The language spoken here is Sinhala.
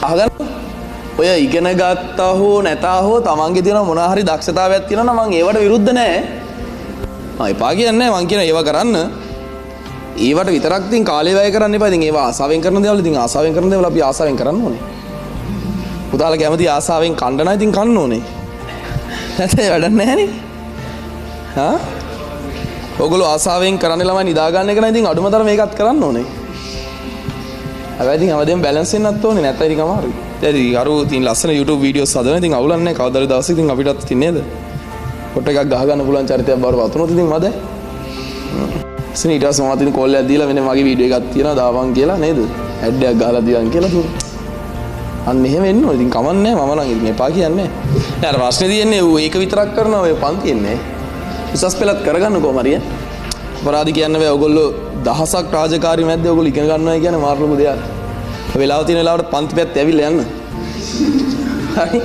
අහගන්න. ඔය ඉගෙන ගත්තා හෝ නැතා හෝ තමන්ගේ තියෙන මොනවා හරි දක්ෂතාවයක් තියෙනවා නම් මම ඒවට විරුද්ධ නැහැ. එපා කියන්නේ නැහැ. මං කියන ඒවා කරන්න. ඒවට විතරක් ඉතින් කාලය වැය කරන්න එපා. ඉතින් ඒවා ආසාවෙන් කරන දේවල් ඉතින් ආසාවෙන් කරන දේවල් අපි ආසාවෙන් කරන්න ඕනේ. පුතාලා කැමති ආසාවෙන් කන්න නම් ඉතින් කන්න ඕනේ. නැත්නම් වැඩක් නැහැ නේ. හා? ඔයගොල්ලෝ ආසාවෙන් කරන්නේ ළමයි නිදා ගන්න එක නම් ඉතින් අඩුමතර මේකත් කරන්න ඕනේ. හැබැයි ඉතින් හැමදේම බැලන්ස් වෙන්නත් ඕනේ. නැත්නම් ඉතින් අමාරුයි. ඉතින් අර ඉතින් ලස්සන YouTube වීඩියෝස් හදන ඉතින් අවුලක් නැහැ. කවදාද දවසක ඉතින් අපිටත් ඉතින් නේද? කොට එකක් ගහ ගන්න පුළුවන් චරිතයක් බවට වතුනොත් ඉතින් මද? ඉතින් ඊට පස්සේ මම අතින් කෝල් එකක් දීලා මෙන්න මගේ වීඩියෝ එකක් තියෙනවා දාපන් කියලා නේද? ඇඩ් එකක් ගහලා දියන් කියලා දුන්න. අන්න එහෙම වෙන්න ඕනේ. ඉතින් කමන්නේ නැහැ. මම නම් ඉතින් එපා කියන්නේ නැහැ. නෑ අර ප්‍රශ්නේ තියෙන්නේ ඌ ඒක විතරක් කරනවා ඔය පන්තින්නේ. උසස් පෙළත් කරගන්නකෝ මරිය. අපරාධි කියන්න බෑ. ඔයගොල්ලෝ දහසක් රාජකාරී මැද්දේ ඔයගොල්ලෝ ඉගෙන ගන්නවා කියන්නේ මාර ලොකු දෙයක්. වෙලාව තියෙන වෙලාවට පන්ති පැත්තේ ඇවිල්ලා යන්න. හරි.